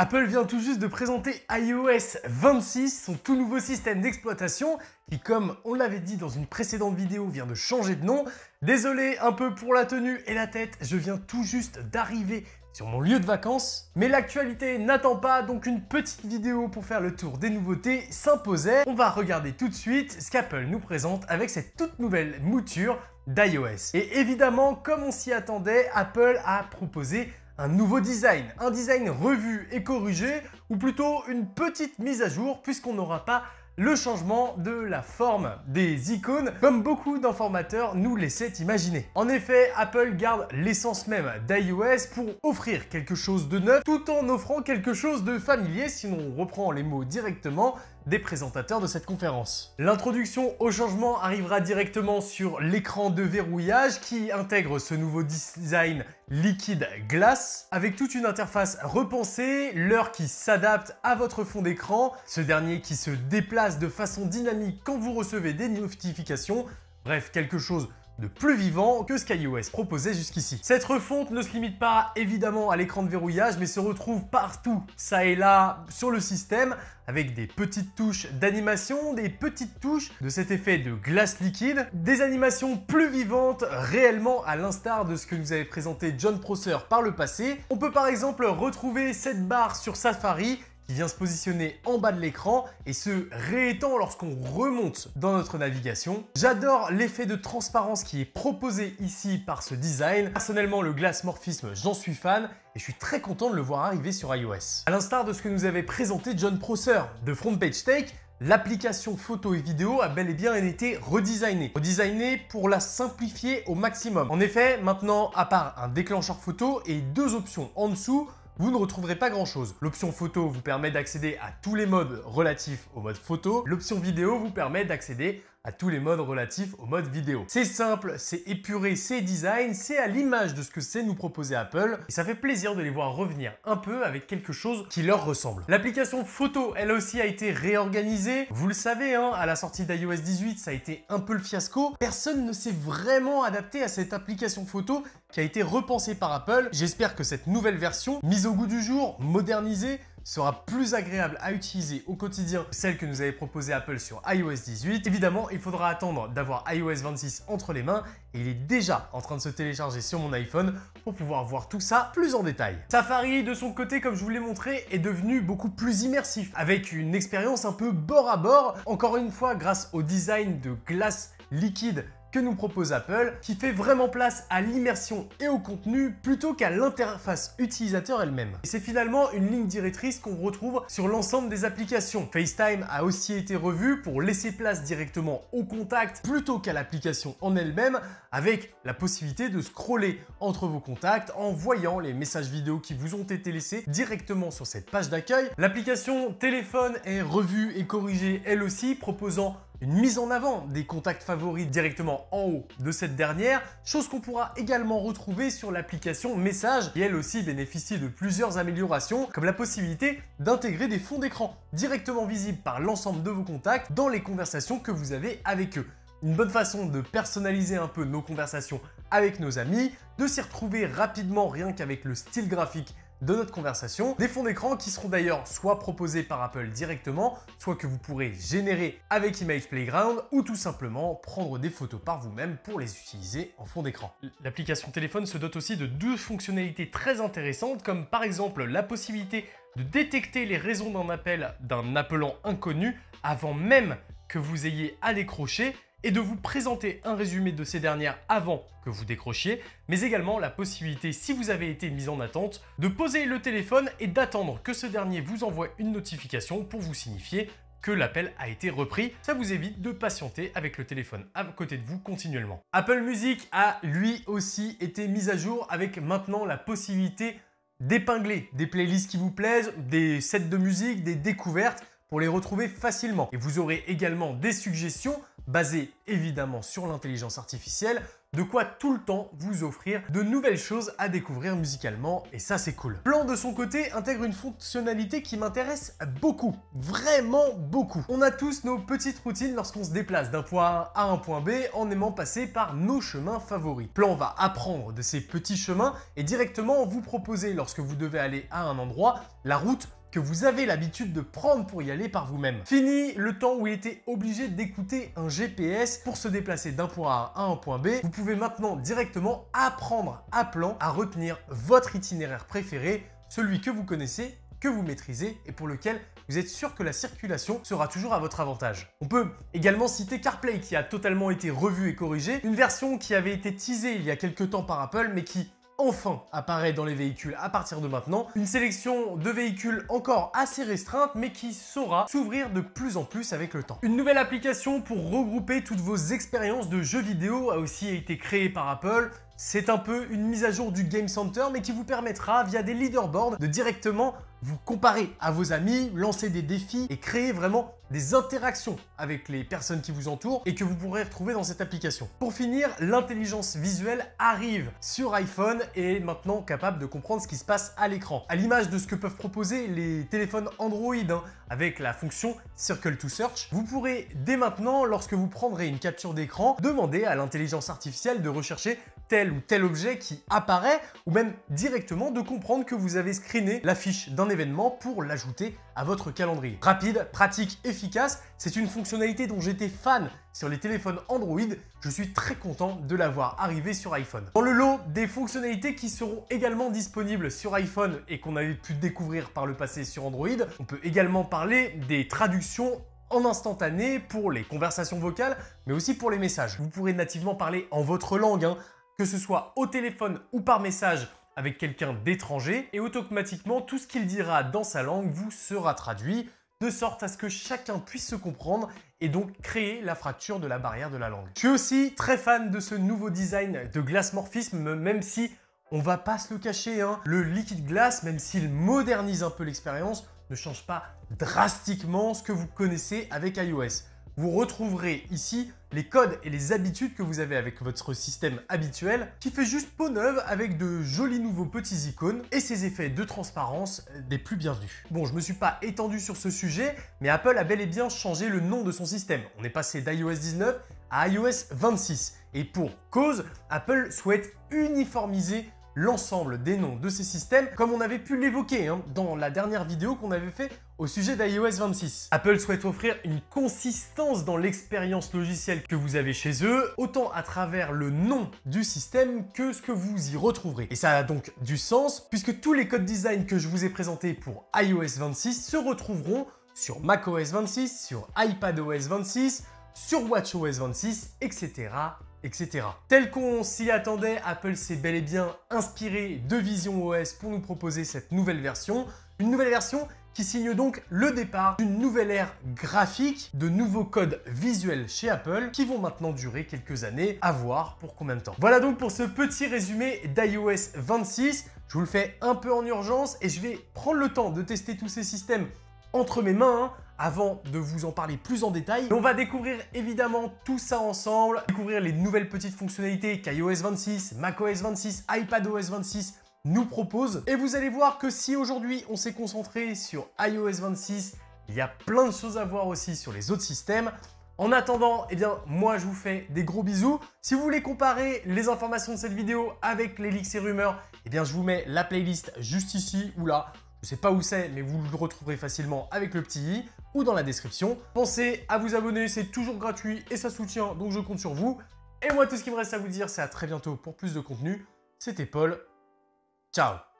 Apple vient tout juste de présenter iOS 26, son tout nouveau système d'exploitation qui, comme on l'avait dit dans une précédente vidéo, vient de changer de nom. Désolé un peu pour la tenue et la tête, je viens tout juste d'arriver sur mon lieu de vacances. Mais l'actualité n'attend pas, donc une petite vidéo pour faire le tour des nouveautés s'imposait. On va regarder tout de suite ce qu'Apple nous présente avec cette toute nouvelle mouture d'iOS. Et évidemment, comme on s'y attendait, Apple a proposé un nouveau design, un design revu et corrigé, ou plutôt une petite mise à jour, puisqu'on n'aura pas le changement de la forme des icônes, comme beaucoup d'informateurs nous laissaient imaginer. En effet, Apple garde l'essence même d'iOS pour offrir quelque chose de neuf, tout en offrant quelque chose de familier, si on reprend les mots directement des présentateurs de cette conférence. L'introduction au changement arrivera directement sur l'écran de verrouillage qui intègre ce nouveau design liquide glace avec toute une interface repensée, l'heure qui s'adapte à votre fond d'écran, ce dernier qui se déplace de façon dynamique quand vous recevez des notifications, bref, quelque chose de plus vivant que ce qu'iOS proposait jusqu'ici. Cette refonte ne se limite pas évidemment à l'écran de verrouillage, mais se retrouve partout, ça et là, sur le système, avec des petites touches d'animation, des petites touches de cet effet de glace liquide, des animations plus vivantes réellement à l'instar de ce que nous avait présenté Jon Prosser par le passé. On peut par exemple retrouver cette barre sur Safari qui vient se positionner en bas de l'écran et se réétend lorsqu'on remonte dans notre navigation. J'adore l'effet de transparence qui est proposé ici par ce design. Personnellement, le glace morphisme, j'en suis fan et je suis très content de le voir arriver sur iOS. À l'instar de ce que nous avait présenté Jon Prosser de Front Page Take, l'application photo et vidéo a bel et bien été redesignée. Redesignée pour la simplifier au maximum. En effet, maintenant, à part un déclencheur photo et deux options en dessous, vous ne retrouverez pas grand chose. L'option photo vous permet d'accéder à tous les modes relatifs au mode photo. L'option vidéo vous permet d'accéder à tous les modes relatifs au mode vidéo. C'est simple, c'est épuré, c'est design, c'est à l'image de ce que sait nous proposer Apple et ça fait plaisir de les voir revenir un peu avec quelque chose qui leur ressemble. L'application photo, elle aussi a été réorganisée. Vous le savez, hein, à la sortie d'iOS 18, ça a été un peu le fiasco. Personne ne s'est vraiment adapté à cette application photo qui a été repensée par Apple. J'espère que cette nouvelle version, mise au goût du jour, modernisée, sera plus agréable à utiliser au quotidien que celle que nous avait proposée Apple sur iOS 18. Évidemment, il faudra attendre d'avoir iOS 26 entre les mains et il est déjà en train de se télécharger sur mon iPhone pour pouvoir voir tout ça plus en détail. Safari, de son côté, comme je vous l'ai montré, est devenu beaucoup plus immersif avec une expérience un peu bord à bord, encore une fois grâce au design de glace liquide que nous propose Apple, qui fait vraiment place à l'immersion et au contenu plutôt qu'à l'interface utilisateur elle-même. Et c'est finalement une ligne directrice qu'on retrouve sur l'ensemble des applications. FaceTime a aussi été revu pour laisser place directement au contact plutôt qu'à l'application en elle-même, avec la possibilité de scroller entre vos contacts en voyant les messages vidéo qui vous ont été laissés directement sur cette page d'accueil. L'application téléphone est revue et corrigée elle aussi, proposant une mise en avant des contacts favoris directement en haut de cette dernière, chose qu'on pourra également retrouver sur l'application Messages qui elle aussi bénéficie de plusieurs améliorations comme la possibilité d'intégrer des fonds d'écran directement visibles par l'ensemble de vos contacts dans les conversations que vous avez avec eux. Une bonne façon de personnaliser un peu nos conversations avec nos amis, de s'y retrouver rapidement rien qu'avec le style graphique de notre conversation. Des fonds d'écran qui seront d'ailleurs soit proposés par Apple directement, soit que vous pourrez générer avec Image Playground ou tout simplement prendre des photos par vous-même pour les utiliser en fond d'écran. L'application téléphone se dote aussi de deux fonctionnalités très intéressantes comme par exemple la possibilité de détecter les raisons d'un appel d'un appelant inconnu avant même que vous ayez à décrocher et de vous présenter un résumé de ces dernières avant que vous décrochiez, mais également la possibilité, si vous avez été mis en attente, de poser le téléphone et d'attendre que ce dernier vous envoie une notification pour vous signifier que l'appel a été repris. Ça vous évite de patienter avec le téléphone à côté de vous continuellement. Apple Music a lui aussi été mis à jour avec maintenant la possibilité d'épingler des playlists qui vous plaisent, des sets de musique, des découvertes pour les retrouver facilement. Et vous aurez également des suggestions basées évidemment sur l'intelligence artificielle de quoi tout le temps vous offrir de nouvelles choses à découvrir musicalement et ça c'est cool. Plan de son côté intègre une fonctionnalité qui m'intéresse beaucoup, vraiment beaucoup. On a tous nos petites routines lorsqu'on se déplace d'un point A à un point B en aimant passer par nos chemins favoris. Plan va apprendre de ces petits chemins et directement vous proposer lorsque vous devez aller à un endroit la route que vous avez l'habitude de prendre pour y aller par vous-même. Fini le temps où il était obligé d'écouter un GPS pour se déplacer d'un point A à un point B. Vous pouvez maintenant directement apprendre à plan à retenir votre itinéraire préféré, celui que vous connaissez, que vous maîtrisez et pour lequel vous êtes sûr que la circulation sera toujours à votre avantage. On peut également citer CarPlay qui a totalement été revu et corrigé, une version qui avait été teasée il y a quelques temps par Apple mais qui enfin apparaît dans les véhicules à partir de maintenant. Une sélection de véhicules encore assez restreinte mais qui saura s'ouvrir de plus en plus avec le temps. Une nouvelle application pour regrouper toutes vos expériences de jeux vidéo a aussi été créée par Apple. C'est un peu une mise à jour du Game Center mais qui vous permettra via des leaderboards de directement vous comparer à vos amis, lancer des défis et créer vraiment des interactions avec les personnes qui vous entourent et que vous pourrez retrouver dans cette application. Pour finir, l'intelligence visuelle arrive sur iPhone et est maintenant capable de comprendre ce qui se passe à l'écran. À l'image de ce que peuvent proposer les téléphones Android avec la fonction Circle to Search, vous pourrez dès maintenant, lorsque vous prendrez une capture d'écran, demander à l'intelligence artificielle de rechercher tel ou tel objet qui apparaît ou même directement de comprendre que vous avez screené l'affiche d'un événement pour l'ajouter à votre calendrier. Rapide, pratique, efficace, c'est une fonctionnalité dont j'étais fan sur les téléphones Android. Je suis très content de l'avoir arrivé sur iPhone. Dans le lot des fonctionnalités qui seront également disponibles sur iPhone et qu'on avait pu découvrir par le passé sur Android, on peut également parler des traductions en instantané pour les conversations vocales, mais aussi pour les messages. Vous pourrez nativement parler en votre langue, que ce soit au téléphone ou par message avec quelqu'un d'étranger, et automatiquement tout ce qu'il dira dans sa langue vous sera traduit, de sorte à ce que chacun puisse se comprendre et donc créer la fracture de la barrière de la langue. Je suis aussi très fan de ce nouveau design de glace morphisme, même si on va pas se le cacher, le Liquid Glass, même s'il modernise un peu l'expérience, ne change pas drastiquement ce que vous connaissez avec iOS. Vous retrouverez ici les codes et les habitudes que vous avez avec votre système habituel qui fait juste peau neuve avec de jolis nouveaux petits icônes et ces effets de transparence des plus bienvenus. Bon, je ne me suis pas étendu sur ce sujet, mais Apple a bel et bien changé le nom de son système. On est passé d'iOS 19 à iOS 26 et pour cause, Apple souhaite uniformiser l'ensemble des noms de ces systèmes comme on avait pu l'évoquer dans la dernière vidéo qu'on avait fait au sujet d'iOS 26. Apple souhaite offrir une consistance dans l'expérience logicielle que vous avez chez eux, autant à travers le nom du système que ce que vous y retrouverez. Et ça a donc du sens puisque tous les codes design que je vous ai présentés pour iOS 26 se retrouveront sur macOS 26, sur iPadOS 26, sur watchOS 26, etc. etc. Tel qu'on s'y attendait, Apple s'est bel et bien inspiré de visionOS pour nous proposer cette nouvelle version. Une nouvelle version qui signe donc le départ d'une nouvelle ère graphique, de nouveaux codes visuels chez Apple qui vont maintenant durer quelques années, à voir pour combien de temps. Voilà donc pour ce petit résumé d'iOS 26. Je vous le fais un peu en urgence et je vais prendre le temps de tester tous ces systèmes entre mes mains avant de vous en parler plus en détail. On va découvrir évidemment tout ça ensemble, découvrir les nouvelles petites fonctionnalités qu'iOS 26, macOS 26, iPadOS 26 nous proposent. Et vous allez voir que si aujourd'hui on s'est concentré sur iOS 26, il y a plein de choses à voir aussi sur les autres systèmes. En attendant, eh bien, moi je vous fais des gros bisous. Si vous voulez comparer les informations de cette vidéo avec les leaks et rumeurs, eh bien je vous mets la playlist juste ici ou là. Je ne sais pas où c'est, mais vous le retrouverez facilement avec le petit i ou dans la description. Pensez à vous abonner, c'est toujours gratuit et ça soutient, donc je compte sur vous. Et moi, tout ce qui me reste à vous dire, c'est à très bientôt pour plus de contenu. C'était Paul. Ciao!